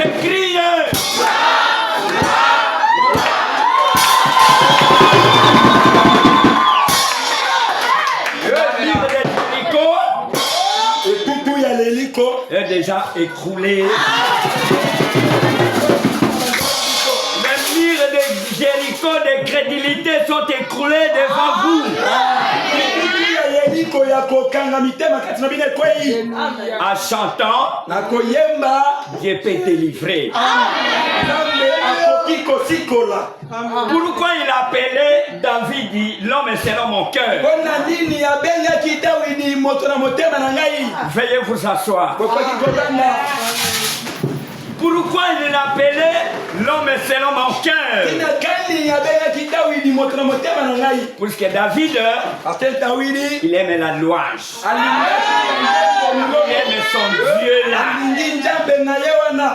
Je crie. Le livre de Jéricho est déjà écroulé. Les murs de Jéricho de crédulité sont écroulés devant vous. En chantant, Dieu peut te livrer. Pourquoi il appelait David l'homme selon mon cœur? Veuillez vous asseoir. Pourquoi il l'appelait l'homme selon mon cœur? Parce que David, il aime la louange. Il aime son Dieu là.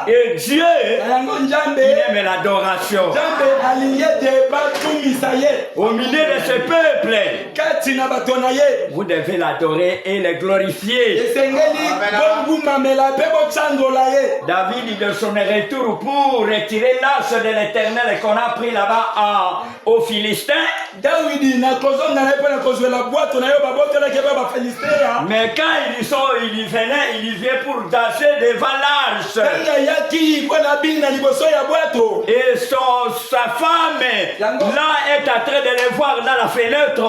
Et Dieu, il aime l'adoration. Au milieu de ce peuple, vous devez l'adorer et le glorifier. David, de son retour pour retirer l'arche de l'Éternel qu'on a pris là-bas aux Philistins. Mais quand il vient pour danser devant l'arche. Et sa femme là est en train de le voir dans la fenêtre.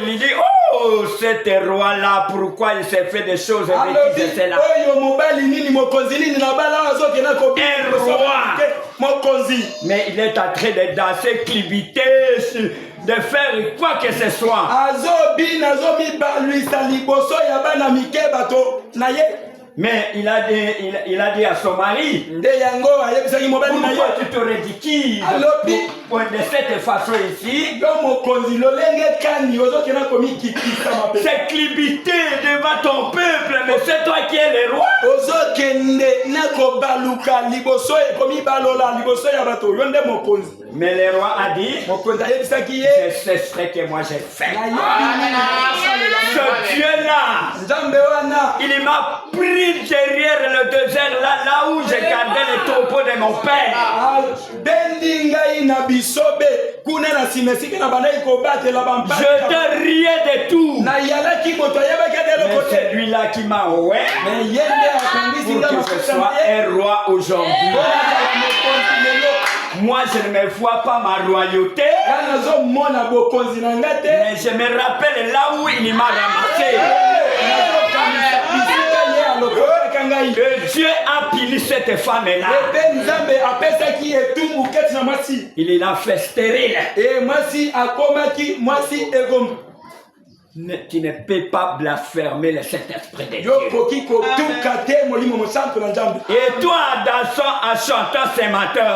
Il dit, oh, cet roi-là, pourquoi il s'est fait des choses bêtises, c'est là. Un roi. Mais il est en train de danser, clibiter, de faire quoi que ce soit. Mais il a dit à son mari, pourquoi tu te ridicules de cette façon ici? C'est clibité devant ton peuple, mais c'est toi qui es le roi. Mais le roi a dit, c'est ce que moi j'ai fait. Ce Dieu-là, il m'a pris derrière le désert, là où j'ai gardé les troupeaux de mon père. Je te riais de tout. Mais c'est lui-là qui m'a oué pour que je sois un roi aujourd'hui. Moi, je ne me vois pas ma royauté, mais je me rappelle là où il m'a ramassé. Dieu a puni cette femme-là. Il l'a fait stérile. Tu ne peux pas blasphémer le Saint-Esprit de Dieu. Et toi, en chantant ce matin,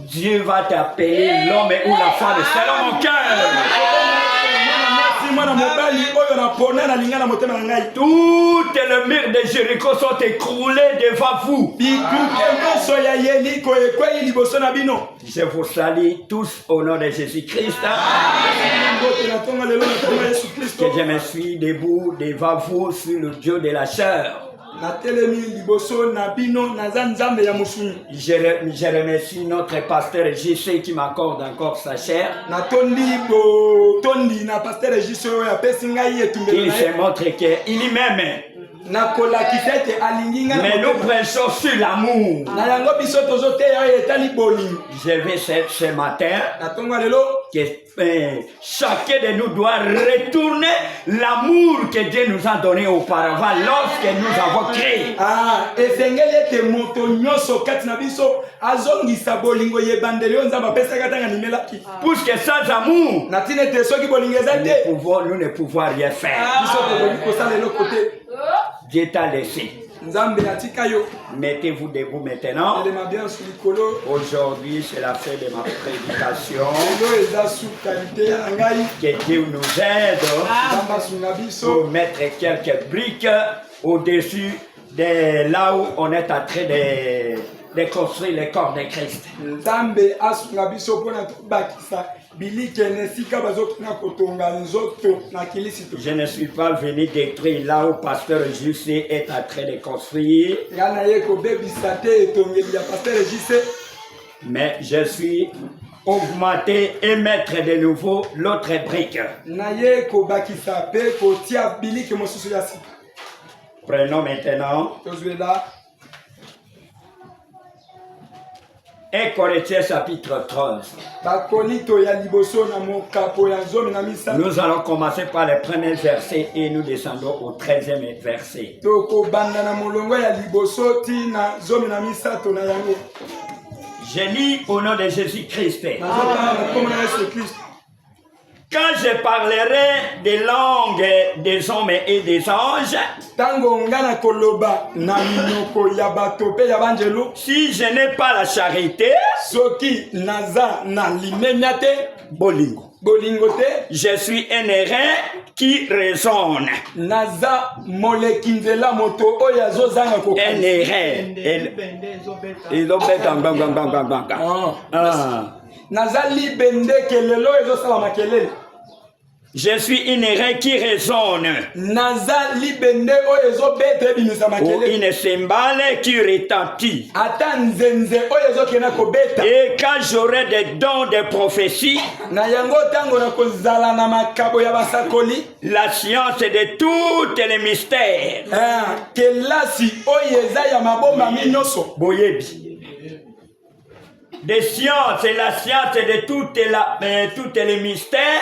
Dieu va t'appeler l'homme ou la femme selon mon cœur. Toutes les murs de Jéricho sont écroulés devant vous. Je vous salue tous au nom de Jésus-Christ. Que je me suis debout devant vous sur le Dieu de la chair. Je remercie notre pasteur JC qui m'accorde encore sa chair. Il se montre qu'il m'aime. Mais nous prêchons sur l'amour. Je vais ce matin que chacun de nous doit retourner l'amour que Dieu nous a donné auparavant lorsque nous avons créé. Puisque sans amour, nous ne pouvons rien faire. Dieu t'a laissé. Mettez-vous debout maintenant. Aujourd'hui, c'est la fin de ma prédication. Que Dieu nous aide pour mettre quelques briques au-dessus de là où on est en train de construire le corps de Christ. Je ne suis pas venu détruire là où pasteur Jusé est en train de construire. Mais je suis augmenté et mettre de nouveau l'autre brique. Prenons maintenant 1 Corinthiens chapitre 13. Nous allons commencer par le premier verset et nous descendons au 13e verset. Je lis au nom de Jésus-Christ. Quand je parlerai des langues des hommes et des anges, si je n'ai pas la charité, je suis un airain qui résonne. Un airain. Je suis une airain qui résonne. Ou une cymbale qui retentit. Et quand j'aurai des dons de prophétie, la science de tous les mystères, des sciences et la science de toutes les mystères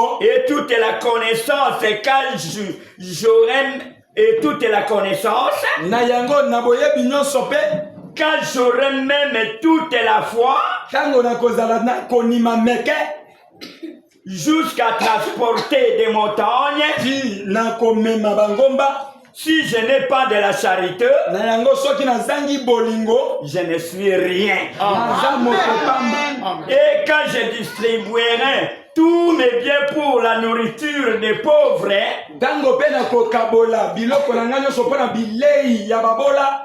et toute la connaissance quand j'aurai et toute la connaissance quand j'aurai même toute la foi jusqu'à transporter des montagnes. Si je n'ai pas de la charité, je ne suis rien. Et quand je distribuerai tous mes biens pour la nourriture des pauvres,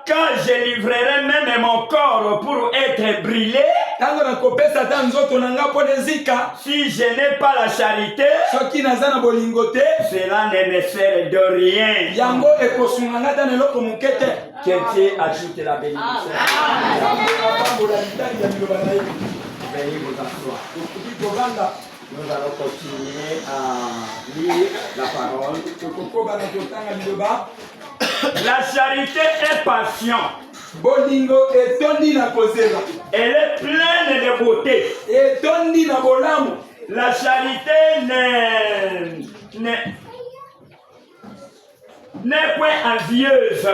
quand je livrerai même mon corps pour être brûlé, si je n'ai pas la charité, cela ne me sert de rien. Que Dieu ajoute la bénédiction. Veuillez vous asseoir. Nous allons continuer à lire la parole. La charité est passion. Elle est pleine de beauté. La charité n'est point envieuse.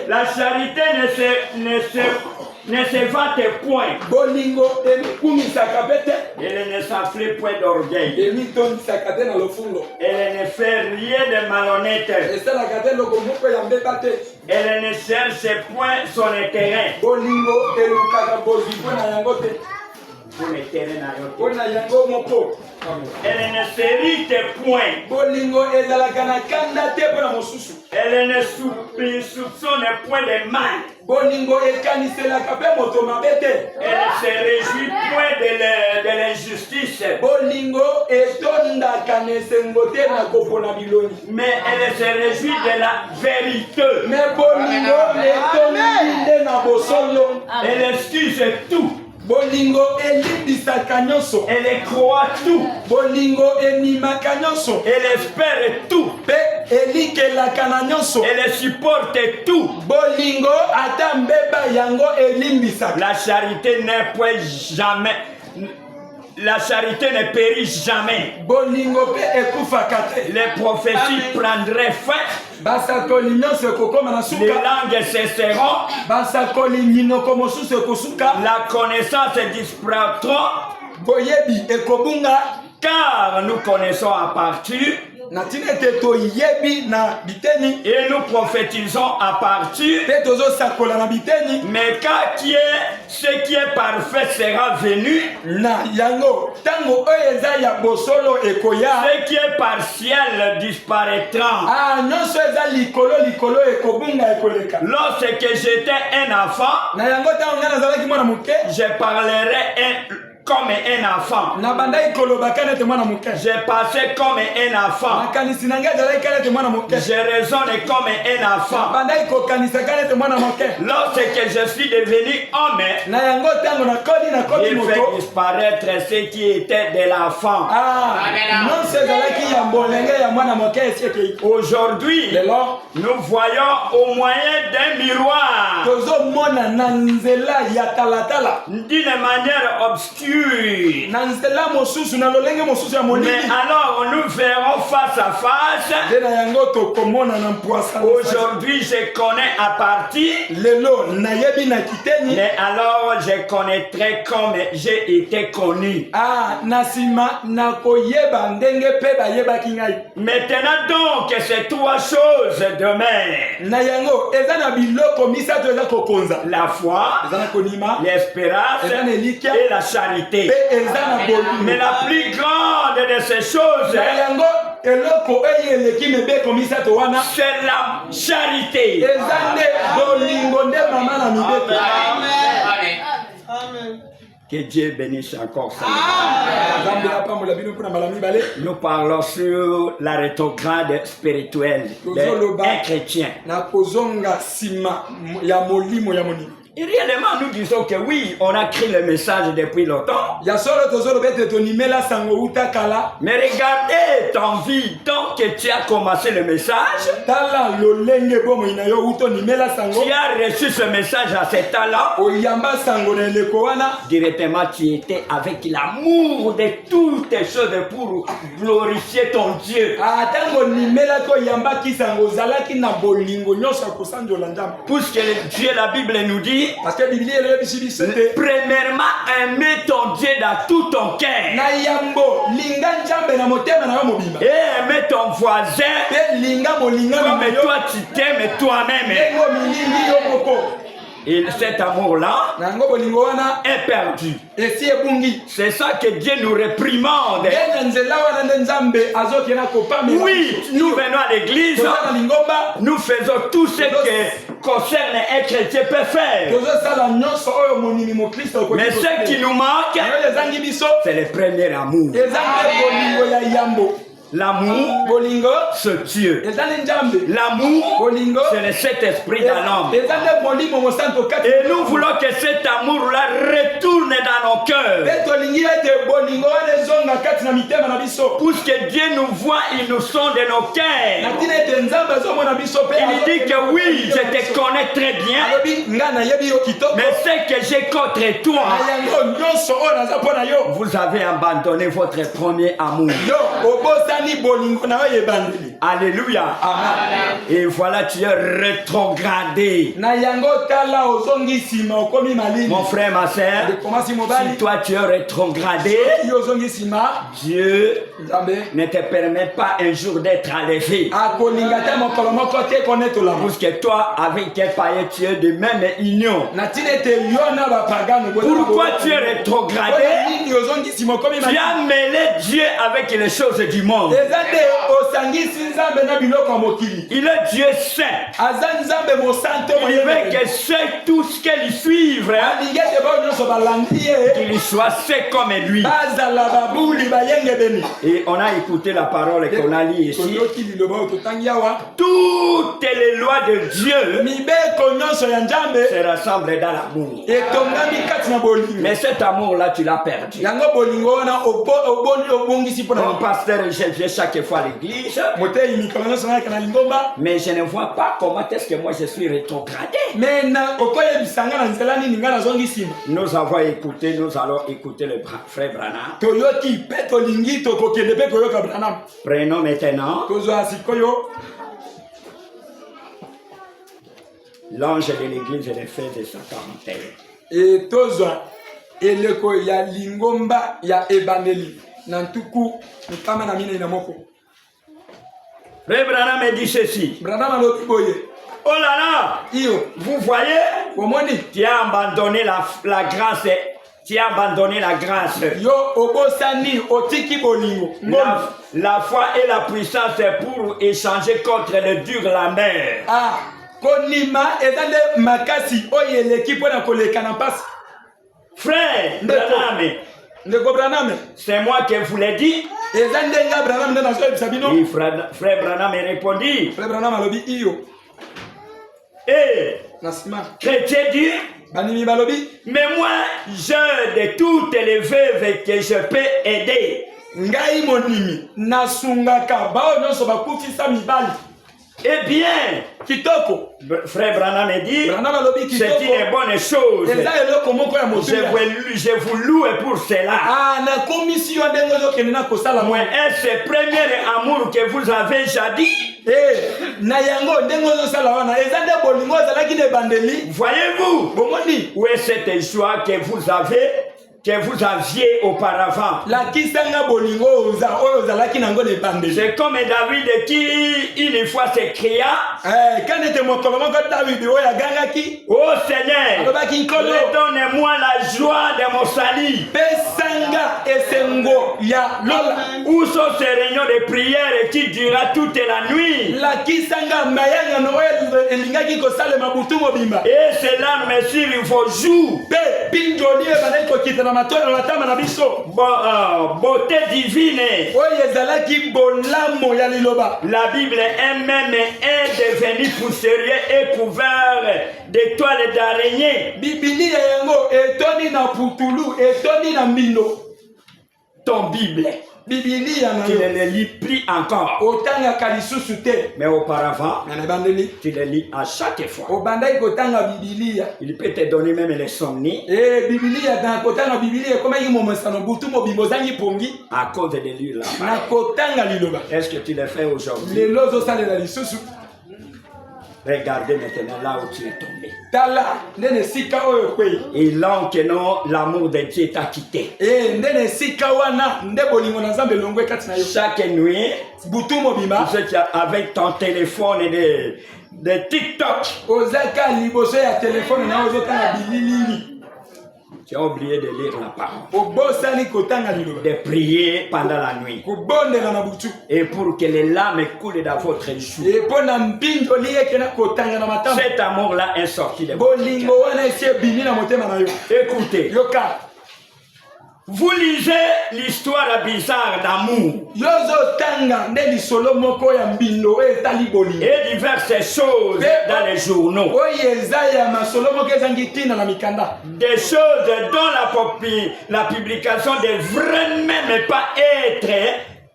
La charité ne se vante point. Elle ne s'enfle point d'orgueil. Elle ne fait rien de malhonnête. Elle ne cherche point son intérêt. Elle ne s'irrite point. Elle ne soupçonne point de mal. Elle ne se réjouit point de l'injustice. Mais elle se réjouit de la vérité. Elle excuse tout. Elle croit tout. Elle espère tout. Elle supporte tout. La charité n'est point jamais. La charité ne périt jamais. Les prophéties prendraient fin. Les langues cesseront. La connaissance disparaîtra. Car nous connaissons à partir Et nous prophétisons à partir. Mais quand ce qui est parfait sera venu, ce qui est partiel disparaîtra. Lorsque j'étais un enfant, je parlerai comme un enfant. J'ai passé comme un enfant. Je raisonne comme un enfant. Lorsque je suis devenu homme, il fait disparaître ce qui était de l'enfant. Aujourd'hui, nous voyons au moyen d'un miroir, d'une manière obscure. Mais alors nous verrons face à face. Aujourd'hui je connais à partir. Mais alors je connaîtrai comme j'ai été connu. Maintenant donc ces trois choses demeurent: la foi, l'espérance et la charité. Mais la plus grande de ces choses, c'est la charité. Que Dieu bénisse encore ça. Nous parlons sur la rétrograde spirituelle d'un chrétien. Et réellement, nous disons que oui, on a créé le message depuis longtemps. Mais regardez ton vie, tant que tu as commencé le message, tu as reçu ce message à cet temps-là, directement tu étais avec l'amour de toutes les choses pour glorifier ton Dieu. Puisque Dieu, la Bible nous dit, premièrement, aimer ton Dieu dans tout ton cœur. Et aimer ton voisin comme toi tu t'aimes toi-même. Et cet amour-là est perdu. C'est ça que Dieu nous réprimande. Oui, nous venons à l'église, nous faisons tout ce que concerne un chrétien peut faire. Mais ce qui nous manque, c'est le premier amour. L'amour, c'est Dieu. L'amour, c'est le Saint-Esprit dans l'homme. Et nous voulons que cet amour-là retourne dans nos cœurs. Puisque Dieu nous voit, il nous sonde de nos cœurs. Il dit que oui, je te connais très bien. Mais ce que j'ai contre toi, vous avez abandonné votre premier amour. Alléluia. Amen. Et voilà, tu es rétrogradé. Mon frère, ma soeur, si toi tu es rétrogradé, Dieu ne te permet pas un jour d'être enlevé. Parce que toi, avec un païen, tu es de même union. Pourquoi tu es rétrogradé? Tu as mêlé Dieu avec les choses du monde. Il est Dieu saint. Il veut que c'est tout ce qu'il suive, qu'il soit saint comme lui. Et on a écouté la parole qu'on a lue ici. Toutes les lois de Dieu se rassemblent dans l'amour. Mais cet amour-là, tu l'as perdu. Mon pasteur, je viens chaque fois à l'église, mais je ne vois pas comment est-ce que moi je suis rétrogradé. Nous avons écouté, nous allons écouter le frère Branham. Prenons maintenant l'ange de l'église et les faits de sa quarantaine. Et tozwa eleko ya lingomba ya ebaneli nantuku mukama na mina ina moko. Frère Branham me dit ceci. Oh là là, vous voyez, tu as abandonné la grâce. Tu as abandonné la grâce. La foi et la puissance pour échanger contre le dur la mer. Frère Branham, c'est moi qui vous l'ai dit. Et frère Branham répondit. Et chrétien dit, mais moi, je de toutes les veuves que je peux aider. Eh bien, frère Branham dit, c'est une bonne chose. Je vous loue pour cela. Mais est-ce le premier amour que vous avez jadis? Voyez-vous, où est cette joie que vous aviez auparavant? C'est comme David qui une fois s'écria, oh Seigneur, redonne-moi la joie de mon salut. Où sont ces réunions de prière qui durera toute la nuit? Et cela me suit vos jours. Beauté divine. La Bible elle-même est devenue poussiéreux et couvert d'étoiles d'araignées. Ton Bible, tu ne le lis plus encore. Mais auparavant, tu le lis à chaque fois. Il peut te donner même les somnies à cause de lire la parole. Est-ce que tu le fais aujourd'hui? Regardez maintenant là où tu es tombé. Et là que non, l'amour de Dieu t'a quitté. Chaque nuit, avec ton téléphone et de TikTok, tu as oublié de lire la parole, de prier pendant la nuit, et pour que les larmes coulent dans votre joue. Cet amour-là est sorti de votre cœur. Écoutez, vous lisez l'histoire bizarre d'amour et diverses choses dans les journaux. Des choses dont la publication ne devrait même pas être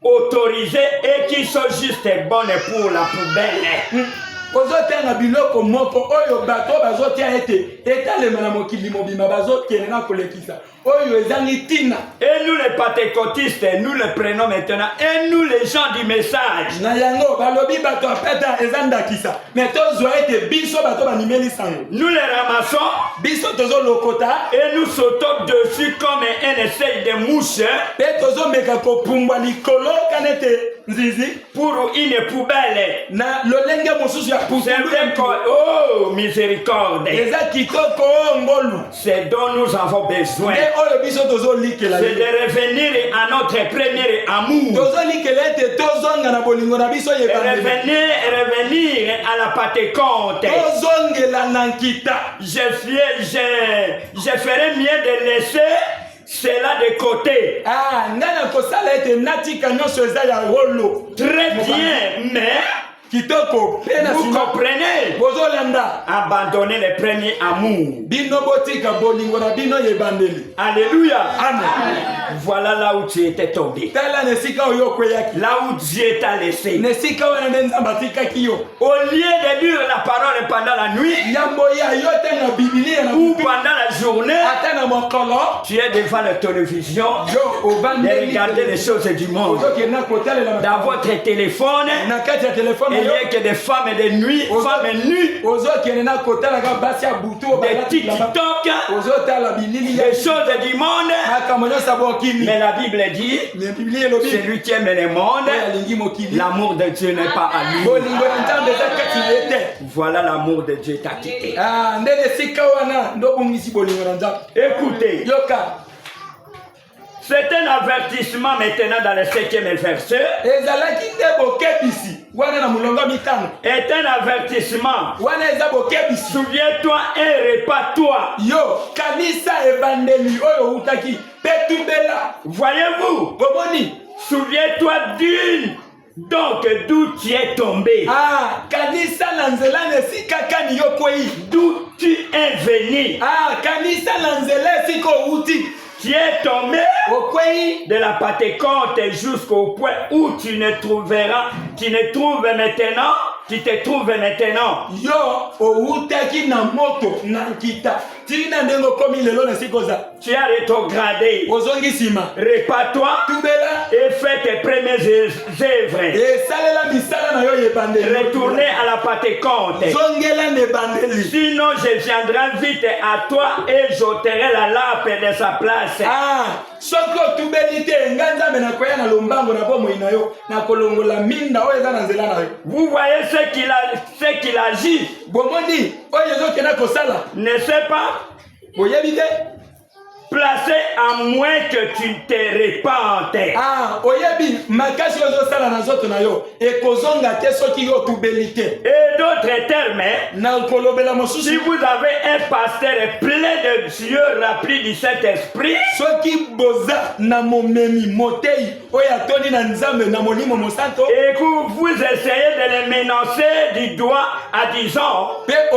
autorisée et qui sont juste bonnes pour la poubelle. Et nous les pentecôtistes, nous le prenons maintenant. Et nous les gens du message, nous les ramassons et nous sautons dessus comme un essai de mouche pour une poubelle. Oh miséricorde, c'est dont nous avons besoin. C'est de revenir à notre premier amour. Revenir à la Pentecôte. Je ferais mieux de laisser cela de côté. Très bien, mais vous comprenez? Abandonner le premier amour. Alléluia. Amen. Voilà là où tu étais tombé. Là où Dieu t'a laissé. Au lieu de lire la parole pendant la nuit ou pendant la journée, tu es devant la télévision de regarder les choses du monde. Dans votre téléphone Il n'y a que des femmes et des nuits, femmes et nues, des TikTok, des choses du monde. Mais la Bible dit, celui qui aime le monde, l'amour de Dieu n'est pas à lui. Voilà l'amour de Dieu t'a quitté. Écoutez, c'est un avertissement maintenant dans le 5e verset. Est un avertissement. Souviens-toi et répare-toi. Voyez-vous? Souviens-toi d'une. Donc, d'où tu es tombé. D'où tu es venu. Tu es tombé de la Pentecôte jusqu'au point où tu te trouves maintenant. Tu as rétrogradé. Répare-toi et fais tes premières œuvres. Retournez à la Pentecôte. Sinon, je viendrai vite à toi et j'ôterai la lappe de sa place. Vous voyez ce qu'il agit. Ne sais pas. Placé à moins que tu te répandes. Et d'autres termes, si vous avez un pasteur plein de Dieu rempli du Saint-Esprit, et que vous essayez de les menacer du doigt à disant, eh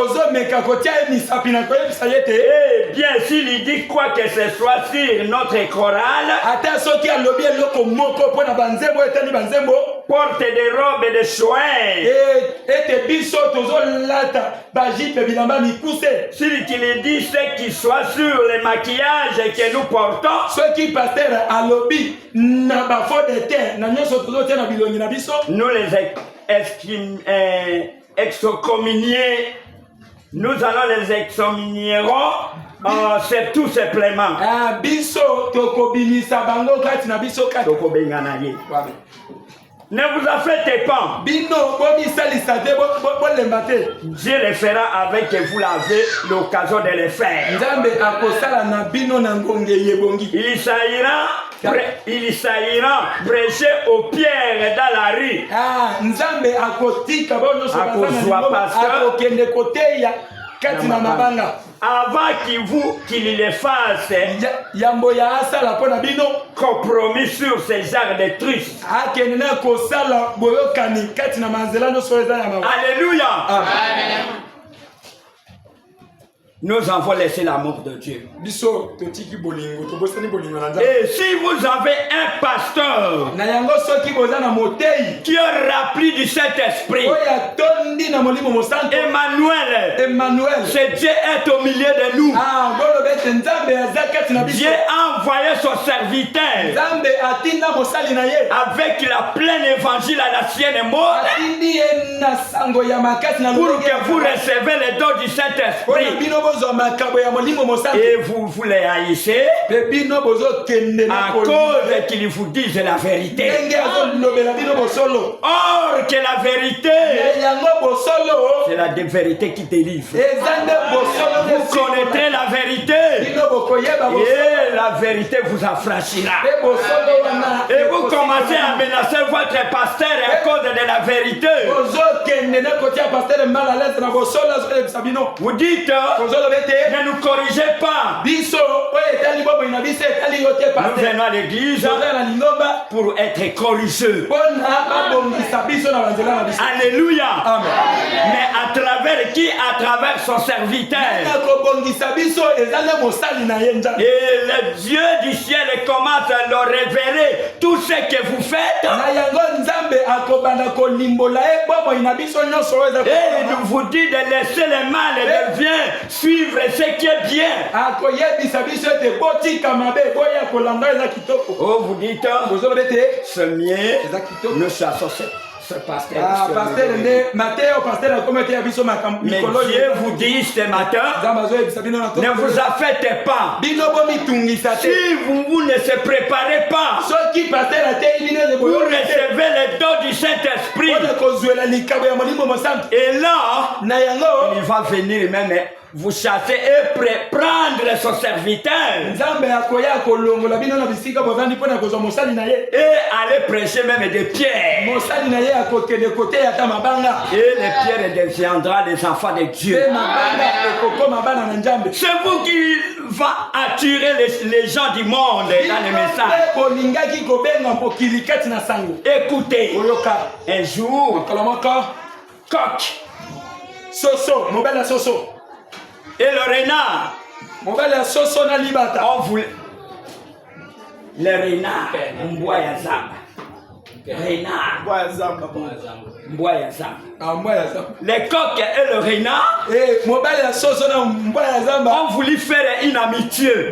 bien, s'il dit quoi que ce soit sur notre chorale, porte des robes de soins. S'il dit ce qui soit sur le maquillage que nous portons, nous les excommunier. Nous allons les excommunierons. C'est tout simplement. Ne vous affectez pas. Dieu le fera avec que vous l'avez l'occasion de le faire. Il s'agira prêcher aux pierres dans la rue. Avant qu'il les fasse compromis sur ce genre de trucs. Alléluia. Amen. Nous avons laissé l'amour de Dieu. Et si vous avez un pasteur qui est rempli du Saint-Esprit, Emmanuel, c'est Dieu est au milieu de nous. Dieu a envoyé son serviteur avec la pleine évangile à la sienne mort pour que vous recevez le don du Saint-Esprit. Et vous les haïssez à cause qu'ils vous disent la vérité. Or que la vérité, c'est la vérité qui délivre. Vous connaîtrez la vérité et la vérité vous affranchira. Et vous commencez à menacer votre pasteur à cause de la vérité. Vous dites, ne nous corrigez pas. Nous venons à l'église pour être corrigés. Alléluia. Amen. Mais à travers qui? À travers son serviteur. Et le Dieu du ciel commence à leur révéler tout ce que vous faites. Et il vous dit de laisser le mal et de bien suivre ce qui est bien. Oh, vous dites, ce mien, nous chassons ce pasteur. Ah, pasteur, Matteo, pasteur, comment tu as vu ce matin? Mais Dieu vous dit ce matin, ne vous affectez pas. Si vous ne se préparez pas pour recevoir les dons du Saint-Esprit, et là, il va venir même vous chasser et prendre son serviteur et aller prêcher même des pierres. Et les pierres deviendront des enfants de Dieu. C'est vous qui va attirer les gens du monde dans les messages. Écoutez, un jour, coq, Soso, mobile Soso. Et le renard, on voulait. Le renard, Mboya Zamba. Renard, Mboya Zamba. Les coqs et le renard, on voulu faire une amitié.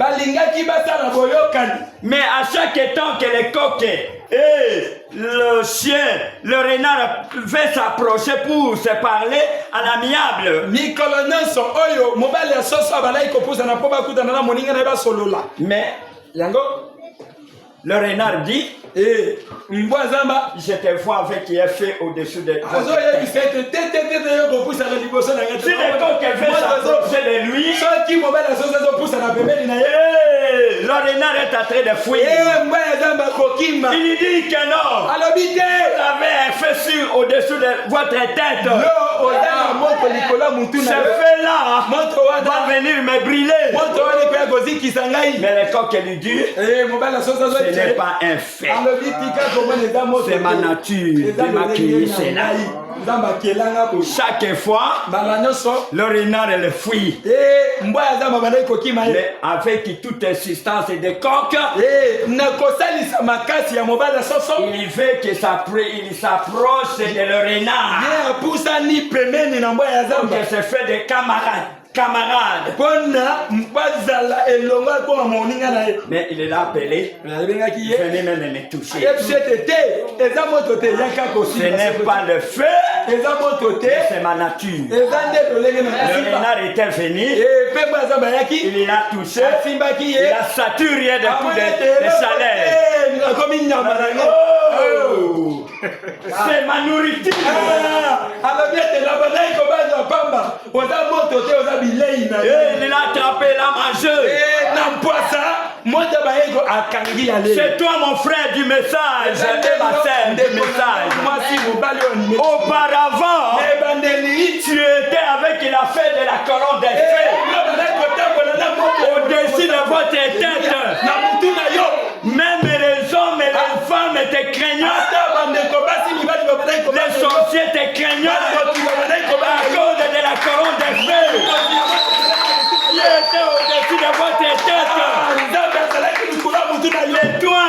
Mais à chaque temps que les coqs et le chien, le renard veut s'approcher pour se parler à l'amiable. Mais le renard dit, je te vois avec qui est fait au-dessus de votre tête. Si les coqs veulent s'approcher de lui, le renard est en train de fouiller. Il dit que non. Vous avez un feu sur au-dessus de votre tête. Ce feu-là va venir me brûler. Mais le coq lui dit, ce n'est pas un fait. C'est ma nature qui m'a créé cela. Chaque fois, le renard le fuit. Mais avec toute insistance des coqs, il veut qu'il s'approche de le renard. Donc il se fait des camarades. Mais il l'a appelé. Venez même me toucher. Ce n'est pas le feu, c'est ma nature. Le renard était venu, il l'a touché, il a saturé de coups de chaleur. Oh, c'est ma nourriture. Il a attrapé la mangeuse. C'est toi mon frère du message et ma sœur du message. Auparavant, tu étais avec la fête de la couronne des feux au-dessus de votre tête. Même les hommes et les femmes étaient craignants. Les sorciers étaient craignants à cause de la couronne des feux. Il était au-dessus de votre tête. Les toits, à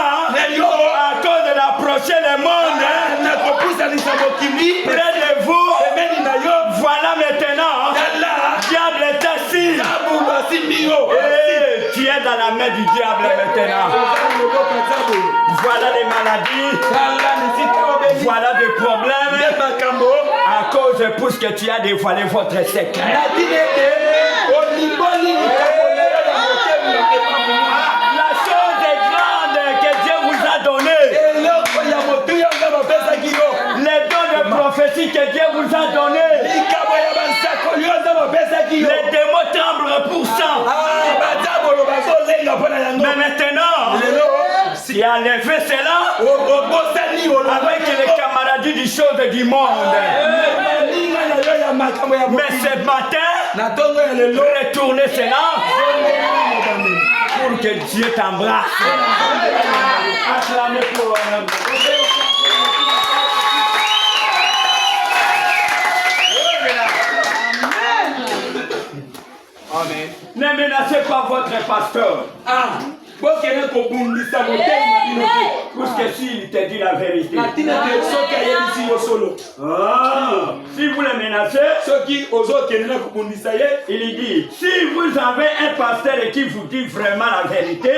cause de l'approcher le monde, près de vous, voilà maintenant, diable est assis. Et tu es dans la main du diable maintenant. Voilà des maladies, voilà des problèmes, à cause pour ce que tu as dévoilé votre secret. La chose est grande que Dieu vous a donnée. Les dons de prophétie que Dieu vous a donnés. Les démons tremblent pour ça. Mais maintenant, tu as levé cela avec les camarades du chose du monde. Mais ce matin, retournez cela pour que Dieu t'embrasse. Acclamez pour Amen. Ne menacez pas votre pasteur. Parce que s'il te dit la vérité. Si vous le menacez, il dit, si vous avez un pasteur qui vous dit vraiment la vérité,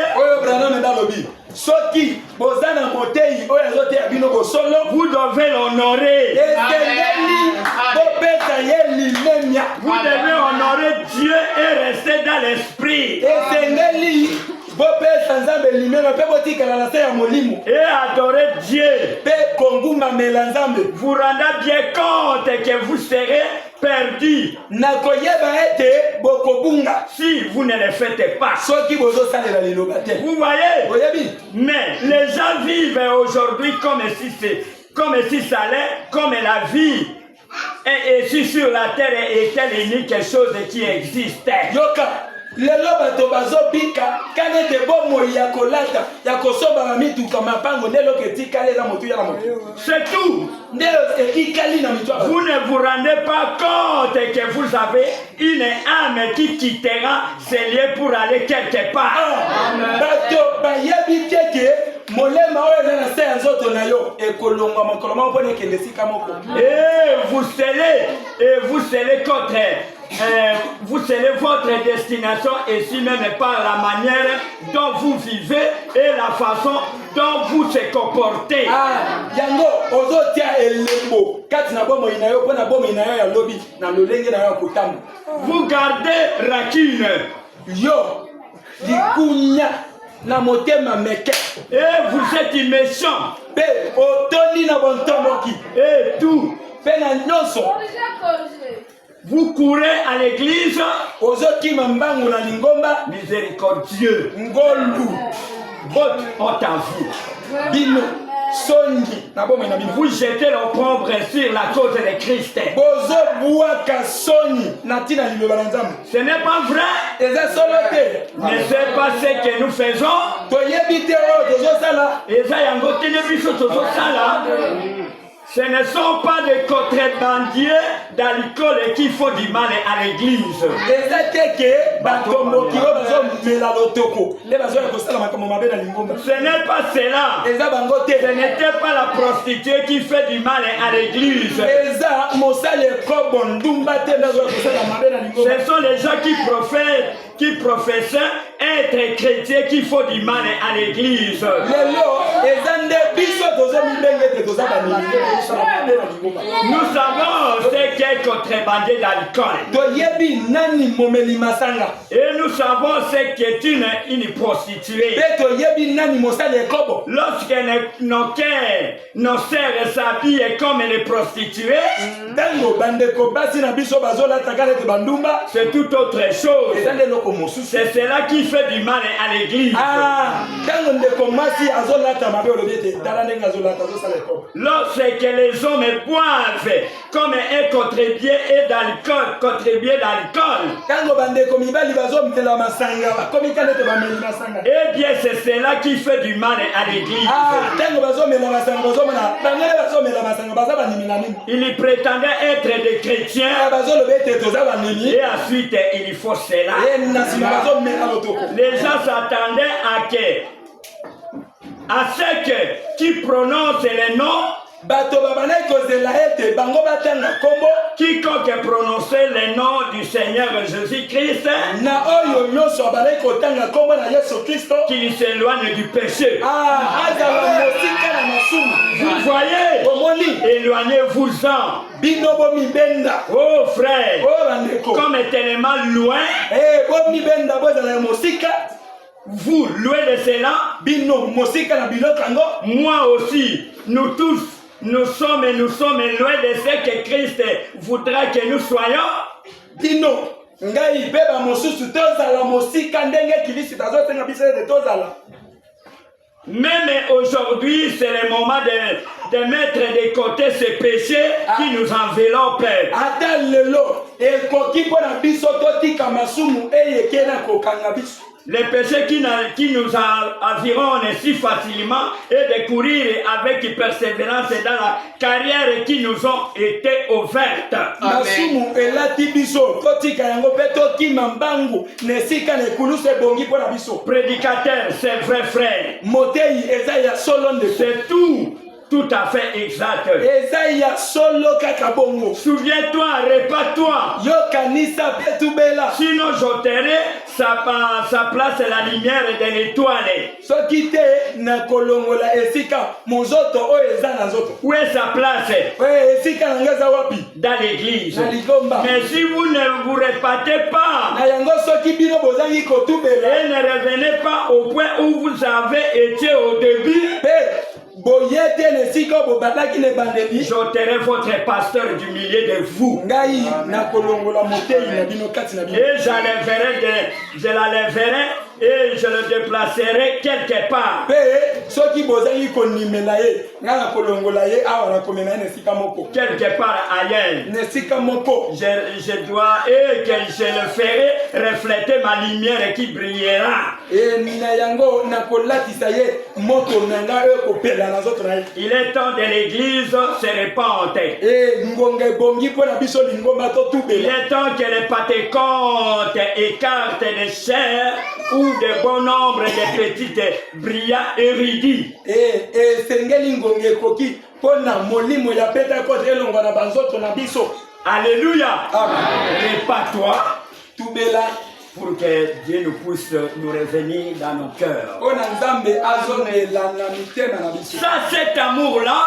Vous devez l'honorer. Vous devez honorer Dieu et rester dans l'esprit. Et adorer Dieu. Vous rendez bien compte que vous serez perdu si vous ne le faites pas. Vous voyez? Mais les gens vivent aujourd'hui comme si ça allait, comme la vie et si sur la terre était l'unique chose qui existait. Lelo bato bazobika kanete bomo ya kolata ya kosoba ba mituka mapango ndelo ketikale na motu ya na motu. C'est tout. Ndelo ketikali na mitu. Vous ne vous rendez pas compte que vous avez une âme qui quittera ces lieux pour aller quelque part. Bato bayebi keke molema oyo na se nzoto na yo ekolongwa makoloma mpone kende sika moko. Et vous scellez contre vous scellez votre destination ici même par la manière dont vous vivez et la façon dont vous se comportez. Yango ozotia elembo kati na bomo inayo pona bomo inayo ya lobi na lolenge na yo kutamu. Vous gardez rancune. Yo likunya na motema meke. Et vous êtes méchant. Pe otoni na bontomoki. Et tout. Pe na nyonso. Vous courez à l'église. Miséricordieux. Votre honte à vous. Vous jetez l'opprobre sur la cause de Christ. Ce n'est pas vrai. Ne c'est pas ce que nous faisons. Ce ne sont pas des contrebandiers d'alcool qui font du mal à l'église. Ce n'est pas cela. Ce n'était pas la prostituée qui fait du mal à l'église. Ce sont les gens qui professent être chrétiens qui font du mal à l'église. Nous savons ce qu'est contrebandier d'alcool. Et nous savons ce qu'est une prostituée. Lorsque nos cœurs, nos sœurs s'habillent comme les prostituées, c'est tout autre chose. C'est cela qui fait du mal à l'église. Lorsque les hommes boivent comme un contrebier d'alcool, eh bien c'est cela qui fait du mal à l'église. Ils prétendaient être des chrétiens et ensuite il faut cela. Les gens s'attendaient à ce qui prononce les noms. Quiconque prononçait le nom du Seigneur Jésus-Christ, qu'il s'éloigne du péché. Vous voyez, éloignez-vous-en. Oh frère, comme tellement loin, vous loin de cela, moi aussi, nous tous, nous sommes loin de ce que Christ voudra que nous soyons. Même aujourd'hui, c'est le moment de mettre de côté ces péchés qui nous enveloppent. Les péchés qui nous environnent si facilement et de courir avec persévérance dans la carrière qui nous ont été offertes. Prédicateur, c'est vrai frère. C'est tout tout à fait exact. eza ya solo kaka bongo. Souviens-toi, répare-toi. Yokanisa petubela. Sinon j'ôterai sa place la lumière de l'étoile. Soki te na kolongola esika mozoto oyo eza na nzoto. Où est sa place? Esika na ngaza wapi? Dans l'église. Na ligomba. Mais si vous ne vous repartez pas, na yango soki bino bozangi kotubela, et ne revenez pas au point où vous avez été au début, j'ôterai votre pasteur du milieu de vous. Et je l'enlèverai et je le déplacerai quelque part. Quelque part ailleurs. Je dois et que je le ferai refléter ma lumière qui brillera. Il est temps de l'église se répande. Il est temps que les Pentecôtes écartent les chairs ou de bon nombre de petites brillants érudits. Alléluia. Répare-toi pour que Dieu nous pousse nous revenir dans nos cœurs. Ça, cet amour-là,